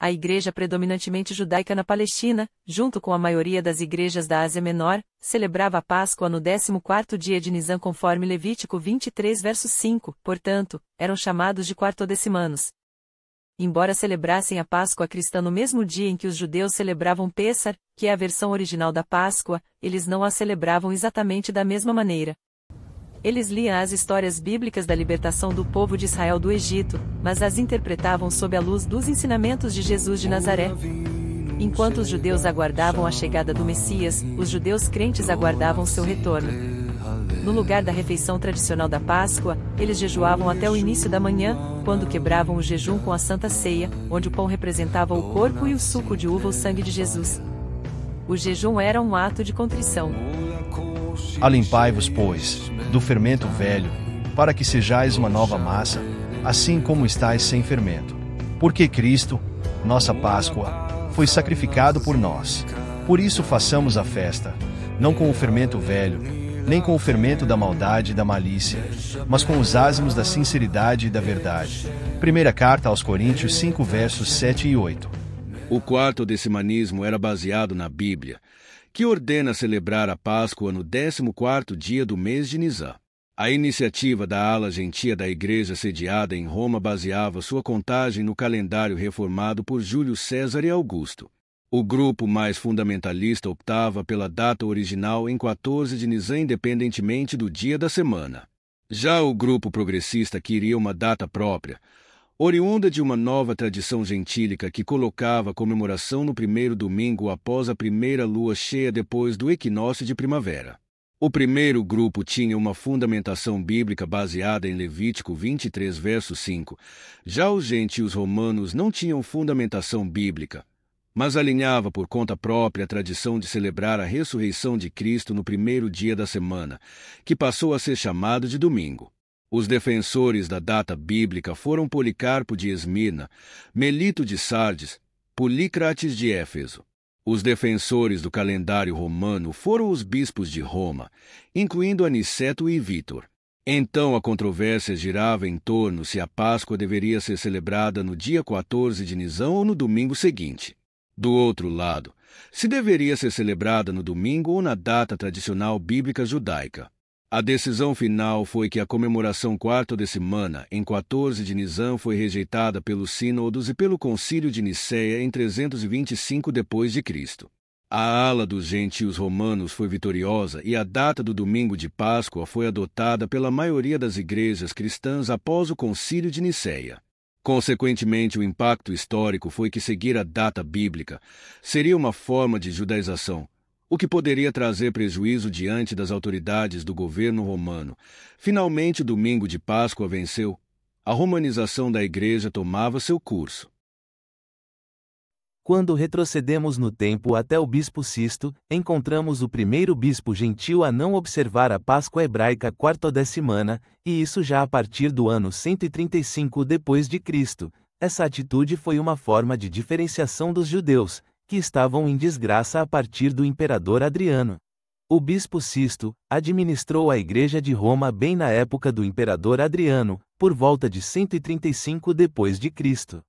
A igreja predominantemente judaica na Palestina, junto com a maioria das igrejas da Ásia Menor, celebrava a Páscoa no 14º dia de Nisan conforme Levítico 23 verso 5, portanto, eram chamados de quartodecimanos. Embora celebrassem a Páscoa cristã no mesmo dia em que os judeus celebravam Pêssar, que é a versão original da Páscoa, eles não a celebravam exatamente da mesma maneira. Eles liam as histórias bíblicas da libertação do povo de Israel do Egito, mas as interpretavam sob a luz dos ensinamentos de Jesus de Nazaré. Enquanto os judeus aguardavam a chegada do Messias, os judeus crentes aguardavam seu retorno. No lugar da refeição tradicional da Páscoa, eles jejuavam até o início da manhã, quando quebravam o jejum com a Santa Ceia, onde o pão representava o corpo e o suco de uva o sangue de Jesus. O jejum era um ato de contrição. Alimpai-vos, pois, do fermento velho, para que sejais uma nova massa, assim como estáis sem fermento. Porque Cristo, nossa Páscoa, foi sacrificado por nós. Por isso façamos a festa, não com o fermento velho, nem com o fermento da maldade e da malícia, mas com os ázimos da sinceridade e da verdade. Primeira carta aos Coríntios 5 versos 7 e 8. O quartodecimanismo era baseado na Bíblia, que ordena celebrar a Páscoa no 14º dia do mês de Nisan. A iniciativa da ala gentia da igreja sediada em Roma baseava sua contagem no calendário reformado por Júlio César e Augusto. O grupo mais fundamentalista optava pela data original em 14 de Nisan independentemente do dia da semana. Já o grupo progressista queria uma data própria, oriunda de uma nova tradição gentílica que colocava a comemoração no primeiro domingo após a primeira lua cheia depois do equinócio de primavera. O primeiro grupo tinha uma fundamentação bíblica baseada em Levítico 23 verso 5. Já os gentios romanos não tinham fundamentação bíblica, mas alinhava por conta própria a tradição de celebrar a ressurreição de Cristo no primeiro dia da semana, que passou a ser chamado de domingo. Os defensores da data bíblica foram Policarpo de Esmirna, Melito de Sardes, Polícrates de Éfeso. Os defensores do calendário romano foram os bispos de Roma, incluindo Aniceto e Vítor. Então a controvérsia girava em torno se a Páscoa deveria ser celebrada no dia 14 de Nisan ou no domingo seguinte. Do outro lado, se deveria ser celebrada no domingo ou na data tradicional bíblica judaica. A decisão final foi que a comemoração quartodecimana, em 14 de Nisan, foi rejeitada pelos sínodos e pelo Concílio de Nicéia em 325 d.C. A ala dos gentios romanos foi vitoriosa e a data do domingo de Páscoa foi adotada pela maioria das igrejas cristãs após o Concílio de Nicéia. Consequentemente, o impacto histórico foi que seguir a data bíblica seria uma forma de judaização, o que poderia trazer prejuízo diante das autoridades do governo romano. Finalmente, o domingo de Páscoa venceu. A romanização da igreja tomava seu curso. Quando retrocedemos no tempo até o bispo Sisto, encontramos o primeiro bispo gentil a não observar a Páscoa hebraica quartodecimana, e isso já a partir do ano 135 d.C. Essa atitude foi uma forma de diferenciação dos judeus, que estavam em desgraça a partir do imperador Adriano. O bispo Sisto administrou a igreja de Roma bem na época do imperador Adriano, por volta de 135 d.C.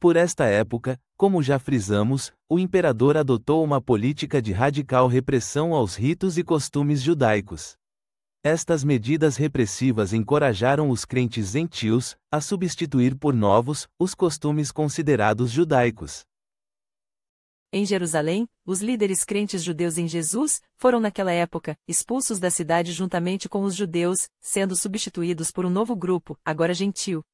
Por esta época, como já frisamos, o imperador adotou uma política de radical repressão aos ritos e costumes judaicos. Estas medidas repressivas encorajaram os crentes gentios a substituir por novos os costumes considerados judaicos. Em Jerusalém, os líderes crentes judeus em Jesus foram naquela época expulsos da cidade juntamente com os judeus, sendo substituídos por um novo grupo, agora gentil.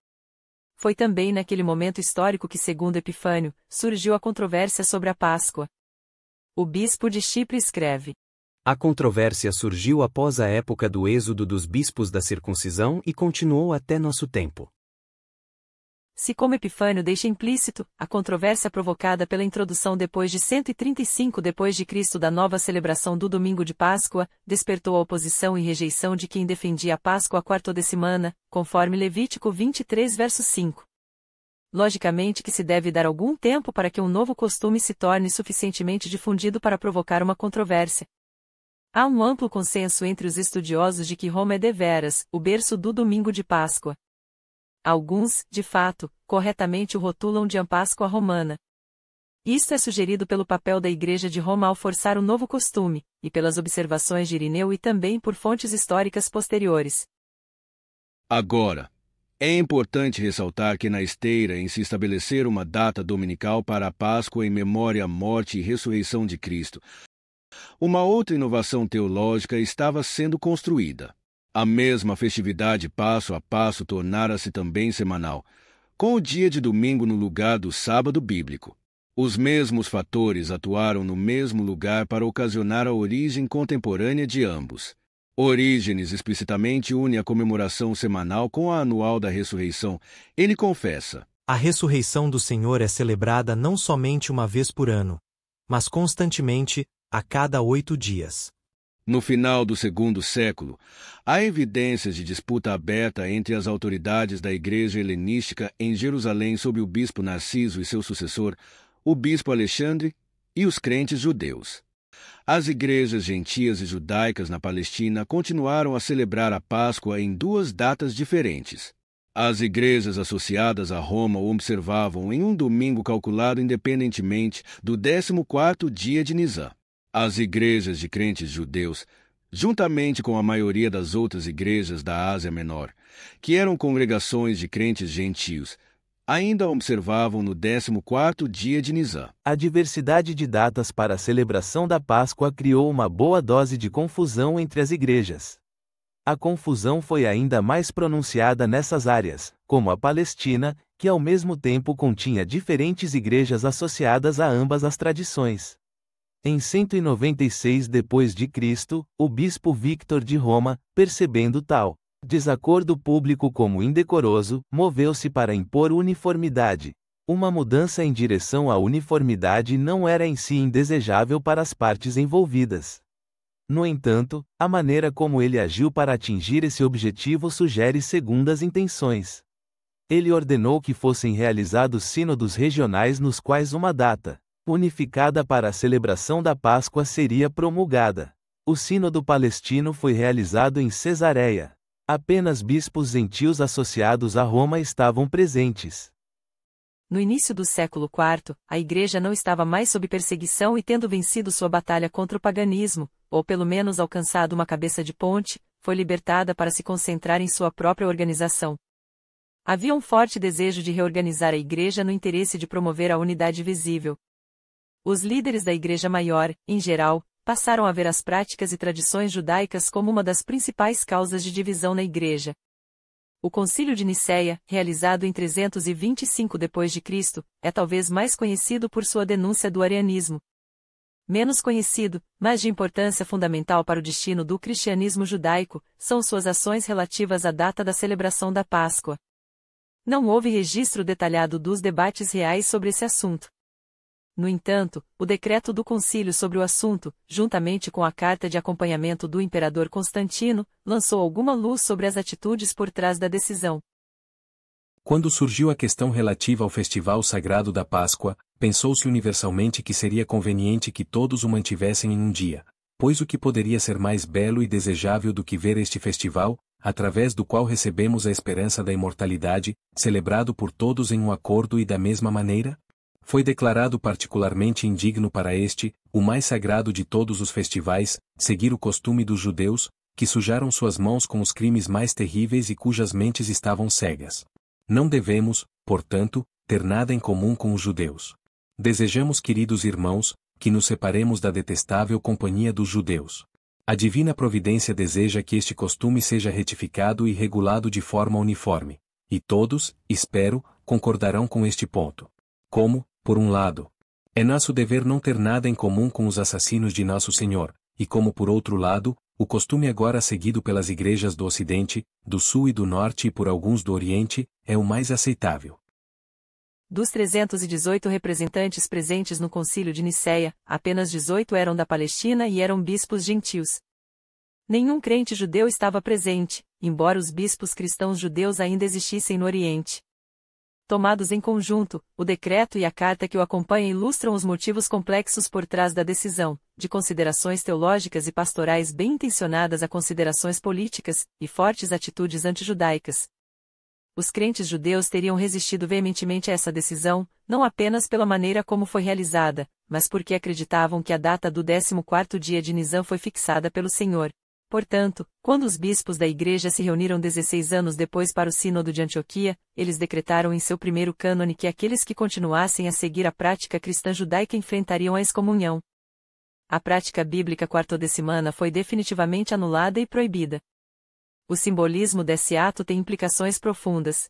Foi também naquele momento histórico que, segundo Epifânio, surgiu a controvérsia sobre a Páscoa. O bispo de Chipre escreve: a controvérsia surgiu após a época do êxodo dos bispos da circuncisão e continuou até nosso tempo. Se, como Epifânio deixa implícito, a controvérsia provocada pela introdução depois de 135 d.C. da nova celebração do domingo de Páscoa, despertou a oposição e rejeição de quem defendia a Páscoa quartodecimana, conforme Levítico 23 verso 5. Logicamente que se deve dar algum tempo para que um novo costume se torne suficientemente difundido para provocar uma controvérsia. Há um amplo consenso entre os estudiosos de que Roma é deveras o berço do domingo de Páscoa. Alguns, de fato, corretamente o rotulam de Páscoa romana. Isto é sugerido pelo papel da Igreja de Roma ao forçar o novo costume, e pelas observações de Irineu e também por fontes históricas posteriores. Agora, é importante ressaltar que na esteira em se estabelecer uma data dominical para a Páscoa em memória à morte e ressurreição de Cristo, uma outra inovação teológica estava sendo construída. A mesma festividade passo a passo tornara-se também semanal, com o dia de domingo no lugar do sábado bíblico. Os mesmos fatores atuaram no mesmo lugar para ocasionar a origem contemporânea de ambos. Orígenes explicitamente une a comemoração semanal com a anual da ressurreição. Ele confessa: a ressurreição do Senhor é celebrada não somente uma vez por ano, mas constantemente, a cada 8 dias. No final do segundo século, há evidências de disputa aberta entre as autoridades da Igreja helenística em Jerusalém sob o bispo Narciso e seu sucessor, o bispo Alexandre, e os crentes judeus. As igrejas gentias e judaicas na Palestina continuaram a celebrar a Páscoa em 2 datas diferentes. As igrejas associadas a Roma o observavam em um domingo calculado independentemente do 14º dia de Nisan. As igrejas de crentes judeus, juntamente com a maioria das outras igrejas da Ásia Menor, que eram congregações de crentes gentios, ainda observavam no 14º dia de Nisan. A diversidade de datas para a celebração da Páscoa criou uma boa dose de confusão entre as igrejas. A confusão foi ainda mais pronunciada nessas áreas, como a Palestina, que ao mesmo tempo continha diferentes igrejas associadas a ambas as tradições. Em 196 d.C., o bispo Victor de Roma, percebendo tal desacordo público como indecoroso, moveu-se para impor uniformidade. Uma mudança em direção à uniformidade não era em si indesejável para as partes envolvidas. No entanto, a maneira como ele agiu para atingir esse objetivo sugere segundas intenções. Ele ordenou que fossem realizados sínodos regionais nos quais uma data unificada para a celebração da Páscoa seria promulgada. O sínodo palestino foi realizado em Cesareia. Apenas bispos gentios associados a Roma estavam presentes. No início do século IV, a Igreja não estava mais sob perseguição e tendo vencido sua batalha contra o paganismo, ou pelo menos alcançado uma cabeça de ponte, foi libertada para se concentrar em sua própria organização. Havia um forte desejo de reorganizar a Igreja no interesse de promover a unidade visível. Os líderes da Igreja Maior, em geral, passaram a ver as práticas e tradições judaicas como uma das principais causas de divisão na Igreja. O Concílio de Nicéia, realizado em 325 d.C., é talvez mais conhecido por sua denúncia do arianismo. Menos conhecido, mas de importância fundamental para o destino do cristianismo judaico, são suas ações relativas à data da celebração da Páscoa. Não houve registro detalhado dos debates reais sobre esse assunto. No entanto, o decreto do concílio sobre o assunto, juntamente com a carta de acompanhamento do imperador Constantino, lançou alguma luz sobre as atitudes por trás da decisão. Quando surgiu a questão relativa ao festival sagrado da Páscoa, pensou-se universalmente que seria conveniente que todos o mantivessem em um dia, pois o que poderia ser mais belo e desejável do que ver este festival, através do qual recebemos a esperança da imortalidade, celebrado por todos em um acordo e da mesma maneira? Foi declarado particularmente indigno para este, o mais sagrado de todos os festivais, seguir o costume dos judeus, que sujaram suas mãos com os crimes mais terríveis e cujas mentes estavam cegas. Não devemos, portanto, ter nada em comum com os judeus. Desejamos, queridos irmãos, que nos separemos da detestável companhia dos judeus. A divina providência deseja que este costume seja retificado e regulado de forma uniforme. E todos, espero, concordarão com este ponto. Como, por um lado, é nosso dever não ter nada em comum com os assassinos de nosso Senhor, e como por outro lado, o costume agora seguido pelas igrejas do Ocidente, do Sul e do Norte e por alguns do Oriente, é o mais aceitável. Dos 318 representantes presentes no Concílio de Nicéia, apenas 18 eram da Palestina e eram bispos gentios. Nenhum crente judeu estava presente, embora os bispos cristãos judeus ainda existissem no Oriente. Tomados em conjunto, o decreto e a carta que o acompanham ilustram os motivos complexos por trás da decisão, de considerações teológicas e pastorais bem intencionadas a considerações políticas, e fortes atitudes antijudaicas. Os crentes judeus teriam resistido veementemente a essa decisão, não apenas pela maneira como foi realizada, mas porque acreditavam que a data do 14º dia de Nisan foi fixada pelo Senhor. Portanto, quando os bispos da Igreja se reuniram 16 anos depois para o Sínodo de Antioquia, eles decretaram em seu primeiro cânone que aqueles que continuassem a seguir a prática cristã judaica enfrentariam a excomunhão. A prática bíblica quartodecimana foi definitivamente anulada e proibida. O simbolismo desse ato tem implicações profundas.